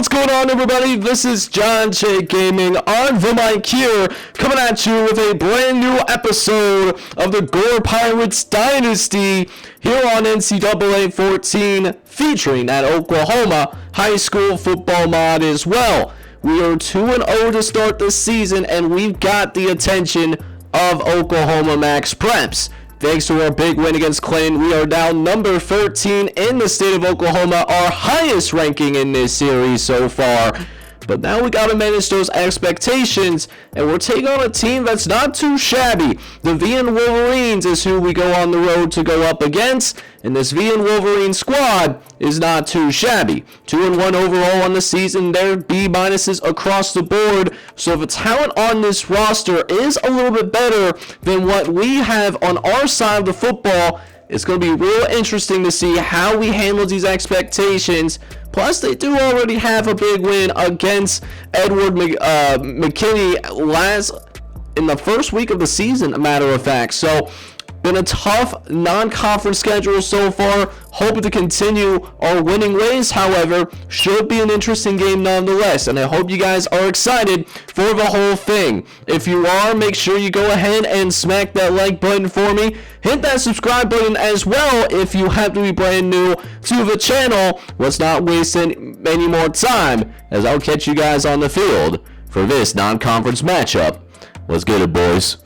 What's going on, everybody? This is John J Gaming on the mic here, coming at you with a brand new episode of the Gore Pirates Dynasty here on NCAA 14, featuring that Oklahoma high school football mod as well. We are 2-0 to start this season, and we've got the attention of Oklahoma Max Preps. Thanks to our big win against Clinton, we are now number 13 in the state of Oklahoma, our highest ranking in this series so far. But now we got to manage those expectations, and we're taking on a team that's not too shabby. The VN Wolverines is who we go on the road to go up against, and this VN Wolverine squad is not too shabby. 2-1 overall on the season. They're B-minuses across the board, so the talent on this roster is a little bit better than what we have on our side of the football. It's going to be real interesting to see how we handle these expectations. Plus, they do already have a big win against Edward McKinney in the first week of the season, a matter of fact. So, been a tough non-conference schedule so far. Hoping to continue our winning ways, however. Should be an interesting game nonetheless, and I hope you guys are excited for the whole thing. If you are, make sure you go ahead and smack that like button for me. Hit that subscribe button as well if you have to be brand new to the channel. Let's not waste any more time, as I'll catch you guys on the field for this non-conference matchup. Let's get it, boys.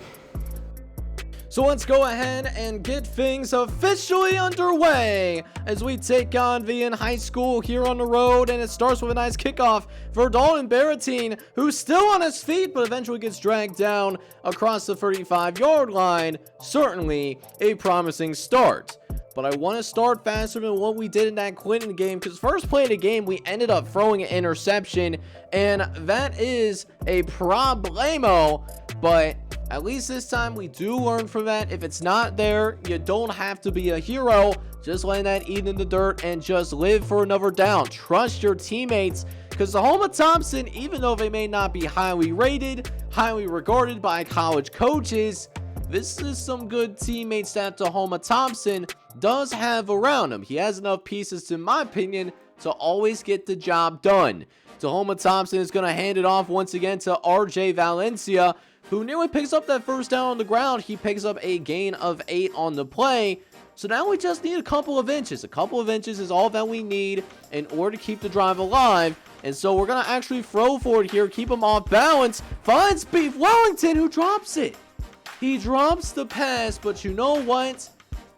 So let's go ahead and get things officially underway as we take on VN High School here on the road, and it starts with a nice kickoff for Dalton Barratine, who's still on his feet but eventually gets dragged down across the 35-yard line. Certainly a promising start. But I want to start faster than what we did in that Clinton game, because first play of the game, we ended up throwing an interception, and that is a problemo. But at least this time, we do learn from that. If it's not there, you don't have to be a hero. Just letting that eat in the dirt and just live for another down. Trust your teammates, because Tahoma Thompson, even though they may not be highly rated, highly regarded by college coaches, this is some good teammates that Tahoma Thompson does have around him. He has enough pieces, in my opinion, to always get the job done. Tahoma Thompson is going to hand it off once again to RJ Valencia, who nearly picks up that first down on the ground. He picks up a gain of 8 on the play. So now we just need a couple of inches. A couple of inches is all that we need in order to keep the drive alive. And so we're going to actually throw for it here, keep him off balance. Finds Beef Wellington, who drops it. He drops the pass, but you know what?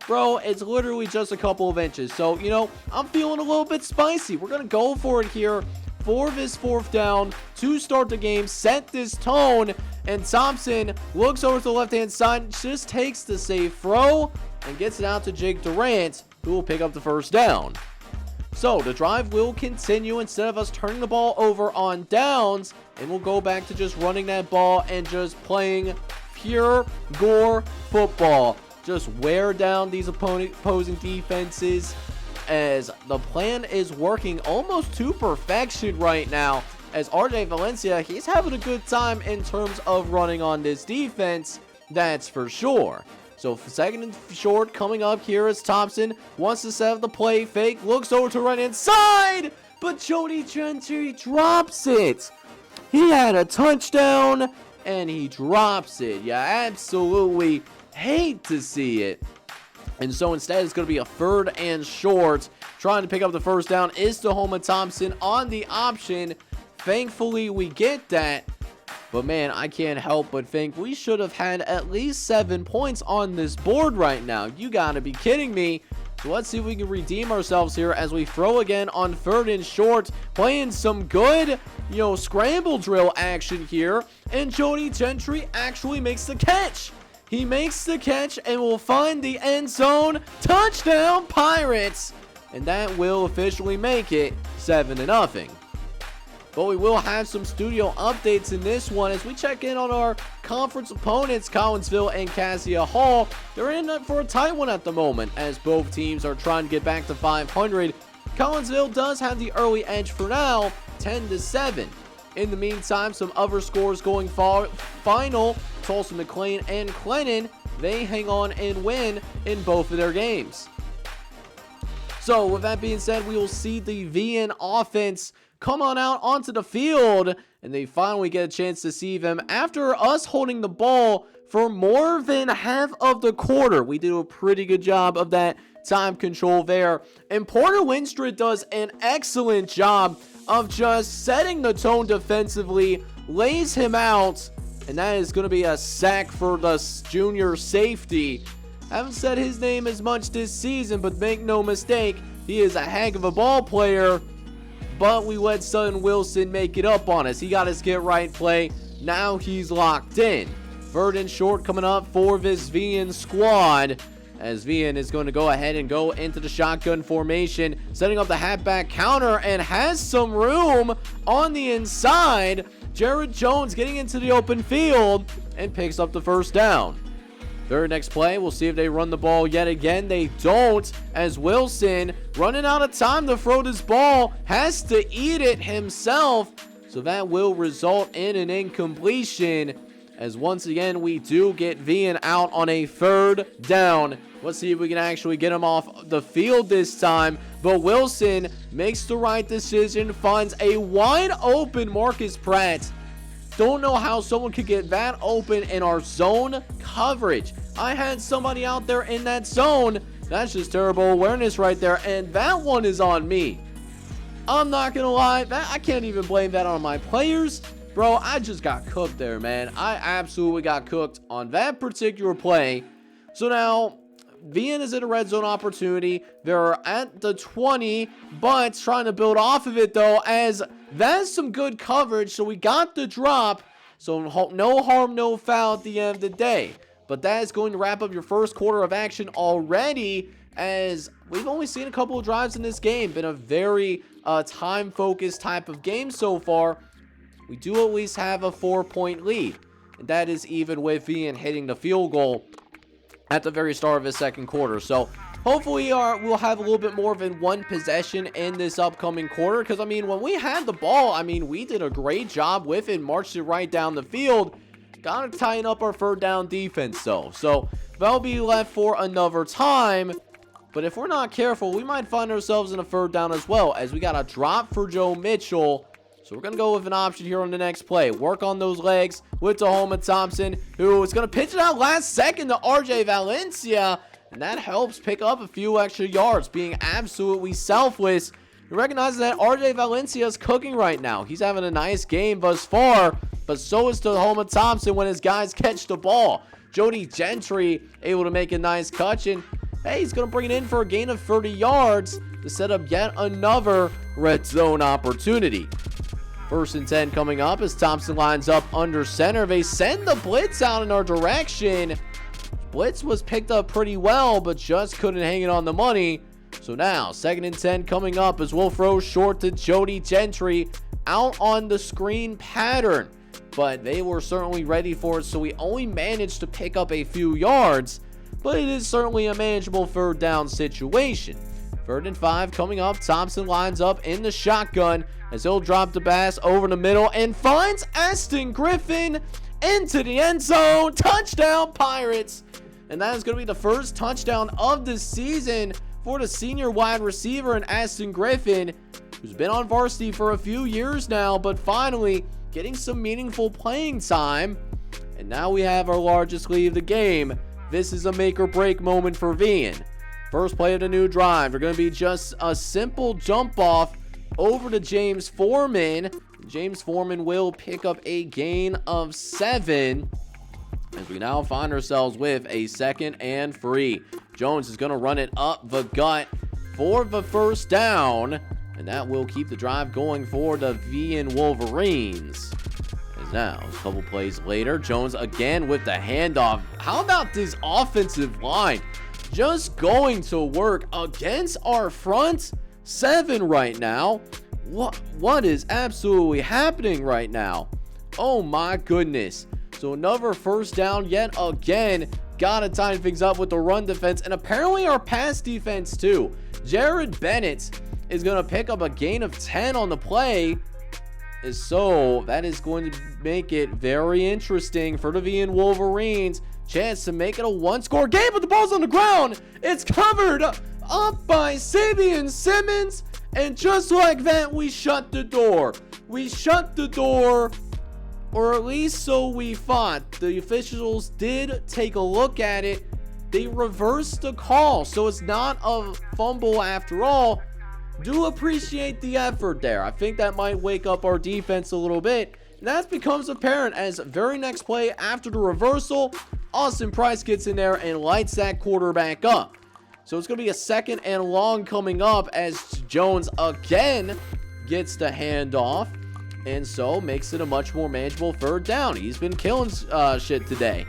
Bro, it's literally just a couple of inches. So, you know, I'm feeling a little bit spicy. We're going to go for it here for this fourth down to start the game, set this tone. And Thompson looks over to the left-hand side, just takes the safe throw, and gets it out to Jake Durant, who will pick up the first down. So the drive will continue instead of us turning the ball over on downs, and we'll go back to just running that ball and just playing pure Gore football. Just wear down these opposing defenses, as the plan is working almost to perfection right now. As RJ Valencia, he's having a good time in terms of running on this defense, that's for sure. So second and short coming up here as Thompson wants to set up the play fake, looks over to right inside, but Jody Gentry drops it. He had a touchdown and he drops it. You absolutely hate to see it. And so instead it's going to be a third and short. Trying to pick up the first down is Tahoma Thompson on the option. Thankfully, we get that. But man, I can't help but think we should have had at least 7 points on this board right now. You gotta be kidding me. So let's see if we can redeem ourselves here as we throw again on third and short. Playing some good, scramble drill action here. And Jody Gentry actually makes the catch. He makes the catch and will find the end zone. Touchdown, Pirates! And that will officially make it 7-0. But we will have some studio updates in this one as we check in on our conference opponents, Collinsville and Cassia Hall. They're in for a tight one at the moment as both teams are trying to get back to 500. Collinsville does have the early edge for now, 10-7. In the meantime, some other scores going final. Tulsa McLean and Clennon, they hang on and win in both of their games. So with that being said, we will see the VN offense come on out onto the field, and they finally get a chance to see them after us holding the ball for more than half of the quarter. We did a pretty good job of that time control there, and Porter Winstrud does an excellent job of just setting the tone defensively, lays him out, and that is going to be a sack for the junior safety. I haven't said his name as much this season, but make no mistake, he is a heck of a ball player. But we let Sutton Wilson make it up on us. He got his get right play. Now he's locked in. 3rd and short coming up for this VN squad, as VN is going to go ahead and go into the shotgun formation, setting up the halfback counter, and has some room on the inside. Jared Jones getting into the open field and picks up the first down. Their next play, we'll see if they run the ball yet again. They don't, as Wilson, running out of time to throw this ball, has to eat it himself. So that will result in an incompletion, as once again we do get VN out on a 3rd down. Let's see if we can actually get him off the field this time. But Wilson makes the right decision, finds a wide open Marcus Pratt. Don't know how someone could get that open in our zone coverage. I had somebody out there in that zone. That's just terrible awareness right there, and that one is on me. I'm not gonna lie, I can't even blame that on my players. Bro, I just got cooked there, man. I absolutely got cooked on that particular play. So now, VN is in a red zone opportunity. They're at the 20, but trying to build off of it, though, as that's some good coverage. So we got the drop. So no harm, no foul at the end of the day. But that is going to wrap up your first quarter of action already, as we've only seen a couple of drives in this game. Been a very time-focused type of game so far. We do at least have a 4-point lead, and that is even with VN hitting the field goal at the very start of his second quarter. So hopefully we'll have a little bit more than one possession in this upcoming quarter, because I mean, when we had the ball, I mean, we did a great job with it, marched it right down the field. Gotta tighten up our 3rd down defense though, so that'll be left for another time. But if we're not careful, we might find ourselves in a 3rd down as well, as we got a drop for Joe Mitchell. So we're going to go with an option here on the next play. Work on those legs with Tahoma Thompson, who is going to pitch it out last second to RJ Valencia. And that helps pick up a few extra yards, being absolutely selfless. You recognize that RJ Valencia is cooking right now. He's having a nice game thus far, but so is Tahoma Thompson when his guys catch the ball. Jody Gentry able to make a nice catch, and hey, he's going to bring it in for a gain of 30 yards to set up yet another red zone opportunity. 1st and 10 coming up as Thompson lines up under center. They send the blitz out in our direction. Blitz was picked up pretty well, but just couldn't hang it on the money. So now, 2nd and 10 coming up as we'll throw short to Jody Gentry out on the screen pattern. But they were certainly ready for it, so we only managed to pick up a few yards. But it is certainly a manageable 3rd down situation. 3rd and 5 coming up. Thompson lines up in the shotgun as he'll drop the pass over the middle and finds Aston Griffin into the end zone. Touchdown, Pirates. And that is going to be the first touchdown of the season for the senior wide receiver in Aston Griffin, who's been on varsity for a few years now, but finally getting some meaningful playing time. And now we have our largest lead of the game. This is a make or break moment for VN. First play of the new drive. They're going to be just a simple jump off over to James Foreman. James Foreman will pick up a gain of 7. As we now find ourselves with a 2nd and 3. Jones is going to run it up the gut for the first down. And that will keep the drive going for the VN Wolverines. As now, a couple plays later, Jones again with the handoff. How about this offensive line? Just going to work against our front 7 right now. What is absolutely happening right now? Oh my goodness. So another first down yet again. Gotta tighten things up with the run defense and apparently our pass defense too. Jared Bennett is going to pick up a gain of 10 on the play. So that is going to make it very interesting for the VN Wolverines. Chance to make it a 1-score game, but the ball's on the ground. It's covered up by Sabian Simmons, and just like that, we shut the door. We shut the door, or at least so we thought. The officials did take a look at it. They reversed the call, so it's not a fumble after all. Do appreciate the effort there. I think that might wake up our defense a little bit. And that becomes apparent as very next play after the reversal, Austin Price gets in there and lights that quarterback up. So it's going to be a 2nd and long coming up as Jones again gets the handoff. And so makes it a much more manageable 3rd down. He's been killing shit today.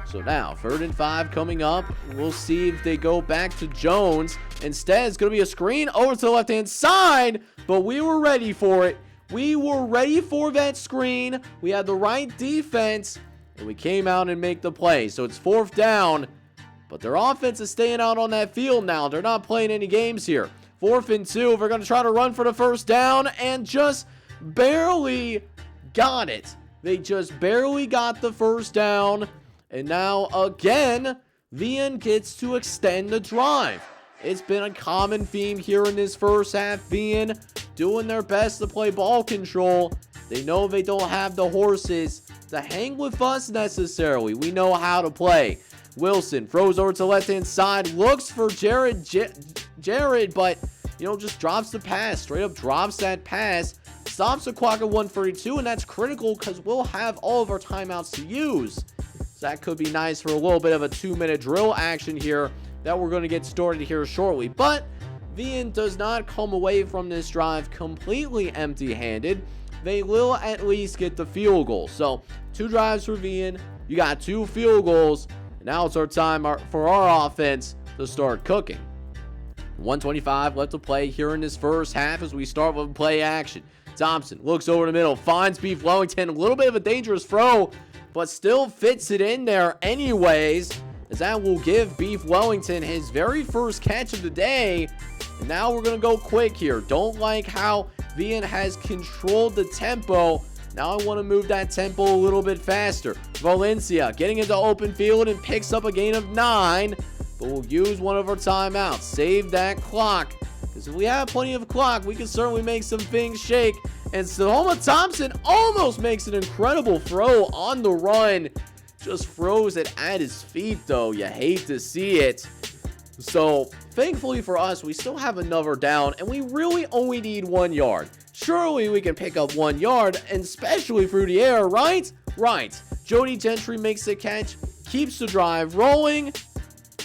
So now 3rd and 5 coming up. We'll see if they go back to Jones. Instead, it's going to be a screen over to the left-hand side. But we were ready for it. We were ready for that screen. We had the right defense. And we came out and make the play. So it's 4th down. But their offense is staying out on that field now. They're not playing any games here. 4th and 2. We're going to try to run for the 1st down. And just barely got it. They just barely got the 1st down. And now again, VN gets to extend the drive. It's been a common theme here in this first half. VN doing their best to play ball control. They know they don't have the horses to hang with us necessarily. We know how to play. Wilson throws over to the left-hand side. Looks for Jared, but, just drops the pass. Straight up drops that pass. Stops the clock at 1:32, and that's critical because we'll have all of our timeouts to use. So that could be nice for a little bit of a 2-minute drill action here that we're going to get started here shortly. But VN does not come away from this drive completely empty-handed. They will at least get the field goal. So 2 drives for VN. You got 2 field goals. And now it's our time for our offense to start cooking. 1:25 left to play here in this first half as we start with play action. Thompson looks over the middle, finds Beef Wellington. A little bit of a dangerous throw, but still fits it in there anyways, as that will give Beef Wellington his very first catch of the day. And now we're going to go quick here. Don't like how VN has controlled the tempo. Now I want to move that tempo a little bit faster. Valencia getting into open field and picks up a gain of 9. But we'll use one of our timeouts. Save that clock. Because if we have plenty of clock, we can certainly make some things shake. And Sahoma Thompson almost makes an incredible throw on the run. Just throws it at his feet, though. You hate to see it. So, thankfully for us, we still have another down. And we really only need 1 yard. Surely we can pick up 1 yard, and especially through the air, right? Right. Jody Gentry makes the catch, keeps the drive rolling.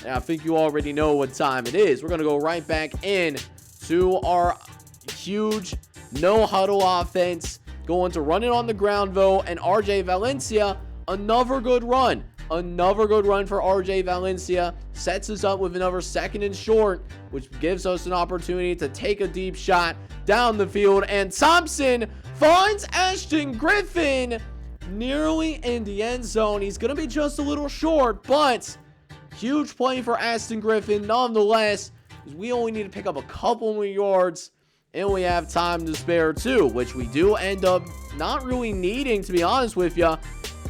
And I think you already know what time it is. We're going to go right back in to our huge no-huddle offense. Going to run it on the ground, though, and RJ Valencia, another good run. Another good run for RJ Valencia. Sets us up with another 2nd and short, which gives us an opportunity to take a deep shot down the field. And Thompson finds Ashton Griffin nearly in the end zone. He's going to be just a little short, but huge play for Ashton Griffin nonetheless. We only need to pick up a couple more yards, and we have time to spare too, which we do end up not really needing, to be honest with you,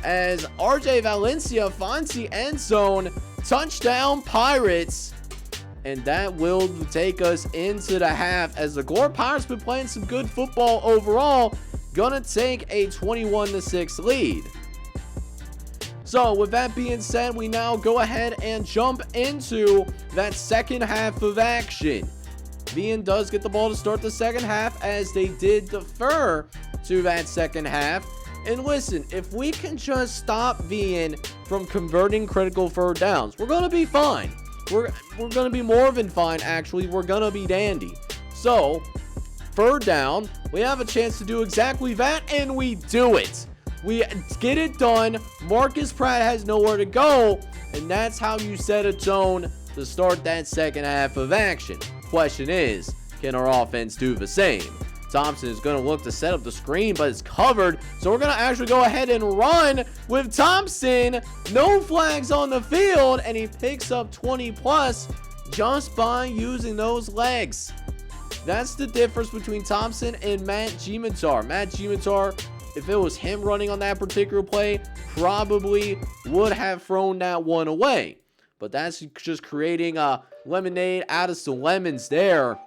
as RJ Valencia finds the end zone. Touchdown Pirates. And that will take us into the half as the Gore Pirates been playing some good football overall. Gonna take a 21-6 lead. So with that being said, we now go ahead and jump into that second half of action. VN does get the ball to start the second half as they did defer to that second half. And listen, if we can just stop VN from converting critical 3rd downs, we're going to be fine. We're going to be more than fine, actually. We're going to be dandy. So, 3rd down, we have a chance to do exactly that, and we do it. We get it done. Marcus Pratt has nowhere to go, and that's how you set a tone to start that second half of action. Question is, can our offense do the same? Thompson is going to look to set up the screen, but it's covered. So we're going to actually go ahead and run with Thompson. No flags on the field, and he picks up 20 plus just by using those legs. That's the difference between Thompson and Matt Gimatar. Matt Gimatar, if it was him running on that particular play, probably would have thrown that one away. But that's just creating a lemonade out of some lemons there.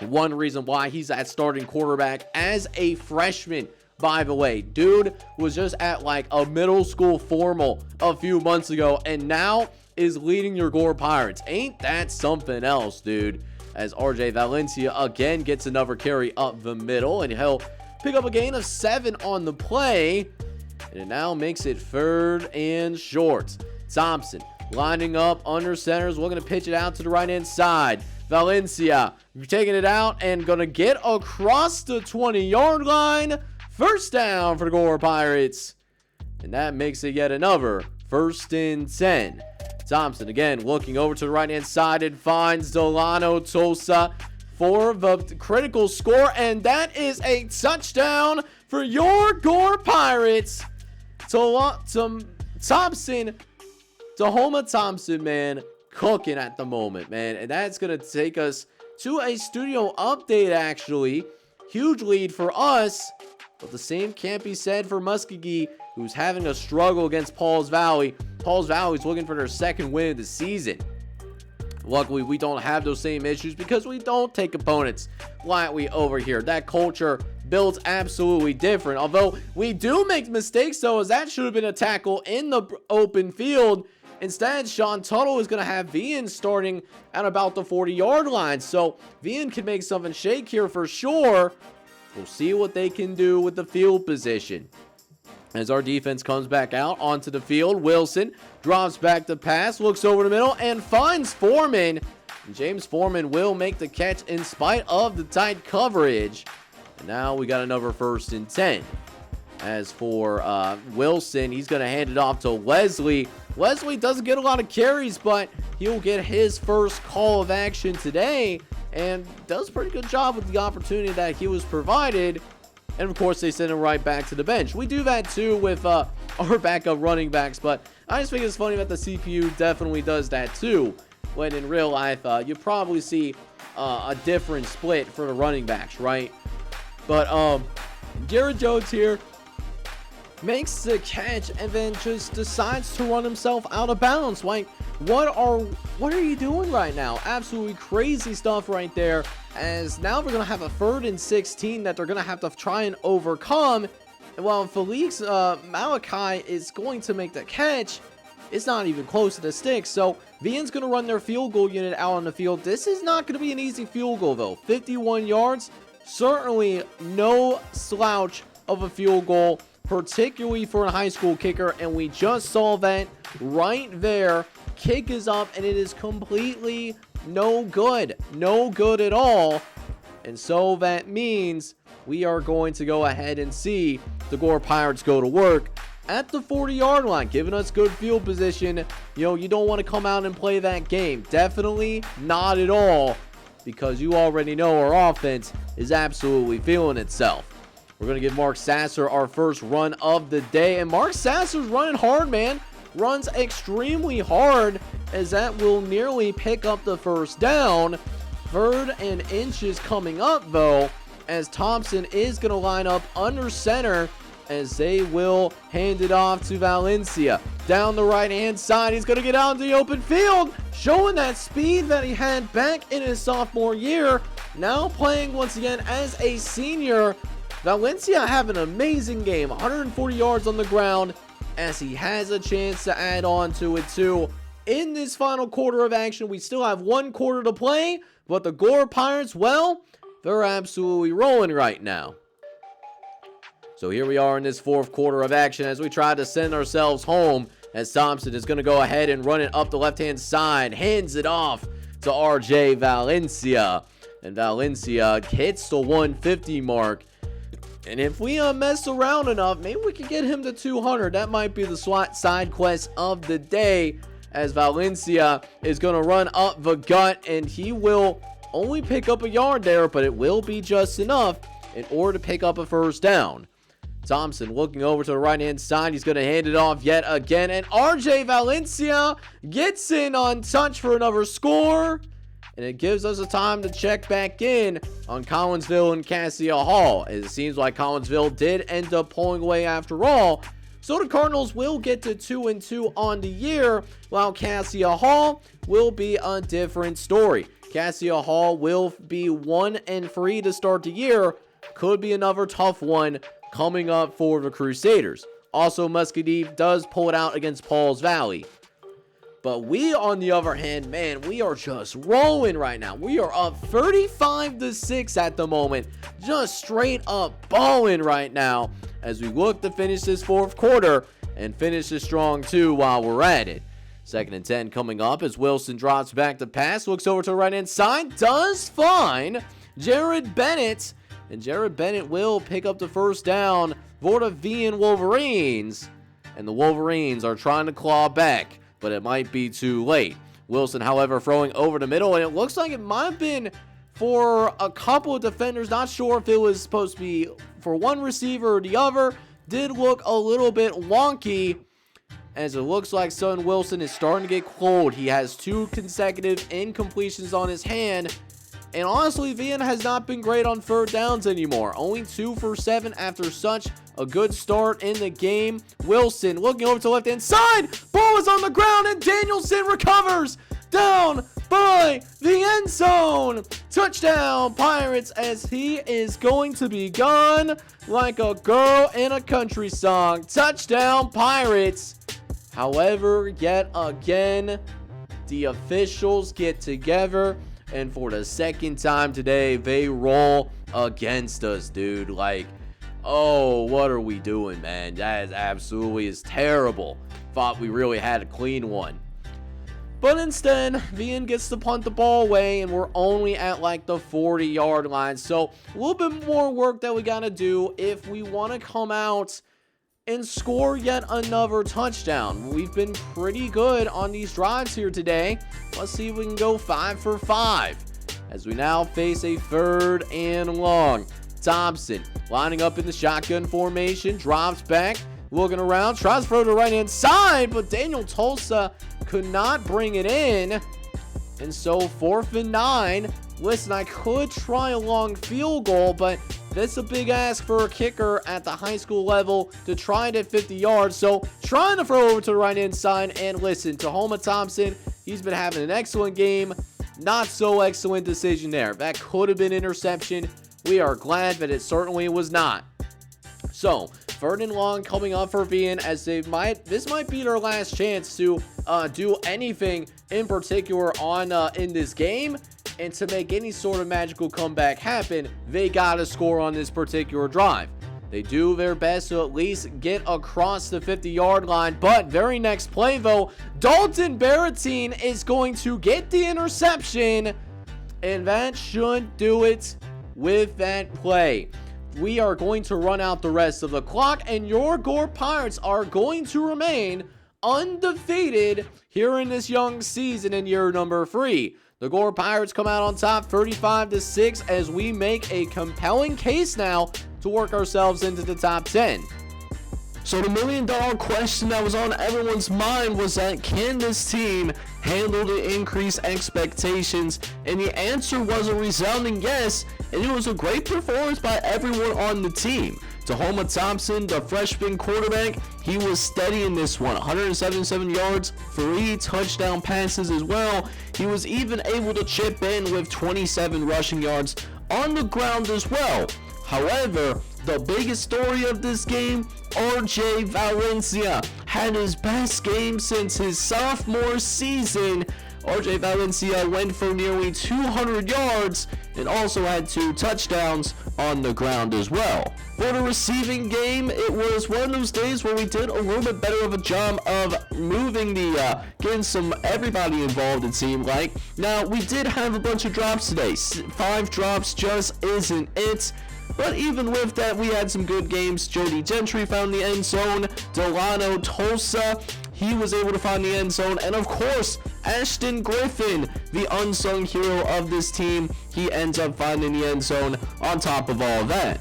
One reason why he's at starting quarterback as a freshman, by the way. Dude was just at like a middle school formal a few months ago and now is leading your Gore Pirates. Ain't that something else, dude? As RJ Valencia again gets another carry up the middle, and he'll pick up a gain of 7 on the play. And it now makes it 3rd and short. Thompson lining up under centers. We're going to pitch it out to the right-hand side. Valencia taking it out and going to get across the 20-yard line. First down for the Gore Pirates. And that makes it yet another 1st and 10. Thompson again looking over to the right-hand side and finds Delano Tosa for the critical score. And that is a touchdown for your Gore Pirates. Thompson, Tahoma Thompson, man, cooking at the moment, man. And that's going to take us to a studio update, actually. Huge lead for us. But the same can't be said for Muskogee, who's having a struggle against Pauls Valley. Pauls Valley's looking for their 2nd win of the season. Luckily, we don't have those same issues because we don't take opponents lightly over here. That culture builds absolutely different. Although we do make mistakes, though, as that should have been a tackle in the open field. Instead, Sean Tuttle is going to have Vian starting at about the 40-yard line. So Vian can make something shake here for sure. We'll see what they can do with the field position. As our defense comes back out onto the field, Wilson drops back to pass, looks over the middle, and finds Foreman. And James Foreman will make the catch in spite of the tight coverage. And now we got another 1st and 10. As for Wilson, he's going to hand it off to Wesley. Wesley doesn't get a lot of carries, but he'll get his first call of action today. And does a pretty good job with the opportunity that he was provided. And of course, they send him right back to the bench. We do that too with our backup running backs. But I just think it's funny that the CPU definitely does that too. When in real life, you probably see a different split for the running backs, right? But Garrett Jones here makes the catch and then just decides to run himself out of bounds. Like, what are you doing right now? Absolutely crazy stuff right there. As now we're gonna have a 3rd and 16 that they're gonna have to try and overcome. And while Felix Malachi is going to make the catch, it's not even close to the stick. So Vian's gonna run their field goal unit out on the field. This is not gonna be an easy field goal though. 51 yards, certainly no slouch of a field goal, particularly for a high school kicker. And we just saw that right there. Kick is up and it is completely no good at all. And so that means we are going to go ahead and see the Gore Pirates go to work at the 40-yard line, giving us good field position. You know, you don't want to come out and play that game. Definitely not at all, because you already know our offense is absolutely feeling itself. We're going to give Mark Sasser our first run of the day. And Mark Sasser's running hard, man. Runs extremely hard, as that will nearly pick up the 1st down. 3rd and inches coming up, though, as Thompson is going to line up under center, as they will hand it off to Valencia. Down the right-hand side, he's going to get out into the open field, showing that speed that he had back in his sophomore year. Now playing once again as a senior. Valencia have an amazing game, 140 yards on the ground, as he has a chance to add on to it too. In this final quarter of action, we still have 1 quarter to play, but the Gore Pirates, well, they're absolutely rolling right now. So here we are in this 4th quarter of action as we try to send ourselves home, as Thompson is going to go ahead and run it up the left-hand side, hands it off to RJ Valencia, and Valencia hits the 150 mark. And if we mess around enough, maybe we can get him to 200. That might be the SWAT side quest of the day, as Valencia is going to run up the gut, and he will only pick up a yard there, but it will be just enough in order to pick up a 1st down. Thompson looking over to the right-hand side. He's going to hand it off yet again, and RJ Valencia gets in on touch for another score. And it gives us a time to check back in on Collinsville and Cassia Hall, as it seems like Collinsville did end up pulling away after all. So the Cardinals will get to 2-2 on the year, while Cassia Hall will be a different story. Cassia Hall will be 1-3 to start the year. Could be another tough one coming up for the Crusaders. Also, Muscadine does pull it out against Pauls Valley. But we, on the other hand, man, we are just rolling right now. We are up 35-6 at the moment. Just straight up balling right now as we look to finish this fourth quarter and finish it strong too while we're at it. 2nd and 10 coming up as Wilson drops back to pass. Looks over to the right-hand side. Does find Jared Bennett. And Jared Bennett will pick up the first down for the VN Wolverines. And the Wolverines are trying to claw back, but it might be too late. Wilson, however, throwing over the middle, and it looks like it might have been for a couple of defenders. Not sure if it was supposed to be for one receiver or the other. Did look a little bit wonky, as it looks like Son Wilson is starting to get cold. He has 2 consecutive incompletions on his hand. And honestly, VN has not been great on 3rd downs anymore. Only 2 for 7 after such a good start in the game. Wilson looking over to the left-hand side. Ball is on the ground and Danielson recovers. Down by the end zone. Touchdown Pirates, as he is going to be gone like a girl in a country song. Touchdown Pirates. However, yet again, the officials get together, and for the 2nd time today, they roll against us, dude. Like, oh, what are we doing, man? That is absolutely terrible. Thought we really had a clean one. But instead, VN gets to punt the ball away, and we're only at like the 40-yard line. So a little bit more work that we got to do if we want to come out and score yet another touchdown. We've been pretty good on these drives here today. Let's see if we can go 5 for 5 as we now face a 3rd and long. Thompson lining up in the shotgun formation, drops back, looking around, tries to throw to the right-hand side, but Daniel Tulsa could not bring it in. And so 4th and 9. Listen, I could try a long field goal, but that's a big ask for a kicker at the high school level to try it at 50 yards. So trying to throw over to the right-hand side, and listen, Tahoma Thompson, he's been having an excellent game. Not so excellent decision there. That could have been interception. We are glad that it certainly was not. So 3rd and long coming up for VN, as this might be their last chance to do anything in particular on in this game. And to make any sort of magical comeback happen, they gotta score on this particular drive. They do their best to at least get across the 50-yard line, but very next play though, Dalton Baratine is going to get the interception, and that should do it with that play. We are going to run out the rest of the clock, and your Gore Pirates are going to remain undefeated here in this young season in year number 3. The Gore Pirates come out on top 35-6 as we make a compelling case now to work ourselves into the top 10. So the $1 million question that was on everyone's mind was that, can this team handle the increased expectations? And the answer was a resounding yes, and it was a great performance by everyone on the team. Tahoma Thompson, the freshman quarterback, he was steady in this one. 177 yards, 3 touchdown passes as well. He was even able to chip in with 27 rushing yards on the ground as well. However, the biggest story of this game, RJ Valencia had his best game since his sophomore season. RJ Valencia went for nearly 200 yards and also had 2 touchdowns on the ground as well. For the receiving game, it was one of those days where we did a little bit better of a job of moving getting everybody involved, it seemed like. Now, we did have a bunch of drops today. 5 drops just isn't it. But even with that, we had some good games. Jody Gentry found the end zone. Delano Tulsa, he was able to find the end zone. And of course, Ashton Griffin, the unsung hero of this team, he ends up finding the end zone on top of all that.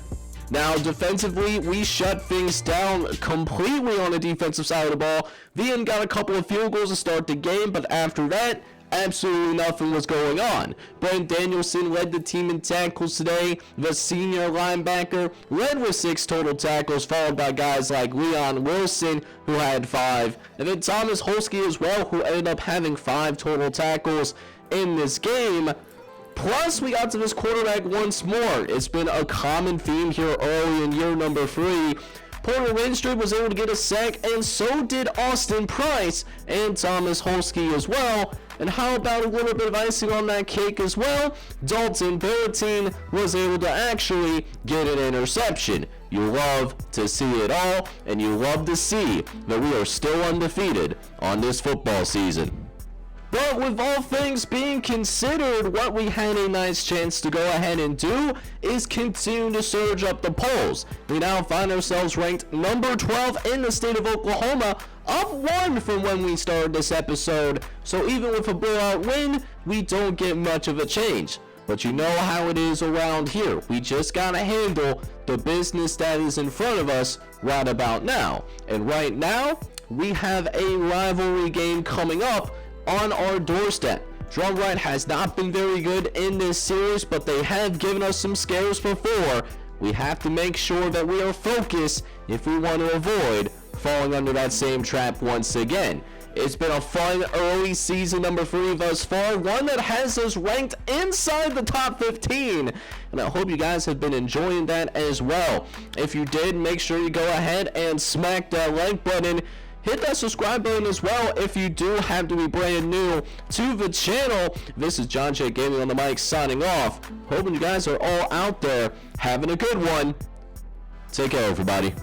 Now, defensively, we shut things down completely on the defensive side of the ball. VN got a couple of field goals to start the game, but after that, absolutely nothing was going on. Brent Danielson led the team in tackles today. The senior linebacker led with 6 total tackles, followed by guys like Leon Wilson, who had 5, and then Thomas Holsky as well, who ended up having 5 total tackles in this game. Plus, we got to this quarterback once more. It's been a common theme here early in year number 3. Porter Lindstrom was able to get a sack, and so did Austin Price and Thomas Holsky as well. And how about a little bit of icing on that cake as well? Dalton Barrettine was able to actually get an interception. You love to see it all, and you love to see that we are still undefeated on this football season. But with all things being considered, what we had a nice chance to go ahead and do is continue to surge up the polls. We now find ourselves ranked number 12 in the state of Oklahoma, up 1 from when we started this episode. So even with a blowout win, we don't get much of a change. But you know how it is around here. We just gotta handle the business that is in front of us right about now. And right now, we have a rivalry game coming up on our doorstep. Drumright has not been very good in this series, but they have given us some scares before. We have to make sure that we are focused if we want to avoid falling under that same trap once again. It's been a fun early season number 3 thus far, one that has us ranked inside the top 15, and I hope you guys have been enjoying that as well. If you did, make sure you go ahead and smack that like button. Hit that subscribe button as well if you do have to be brand new to the channel. This is John J Gaming on the mic signing off. Hoping you guys are all out there having a good one. Take care, everybody.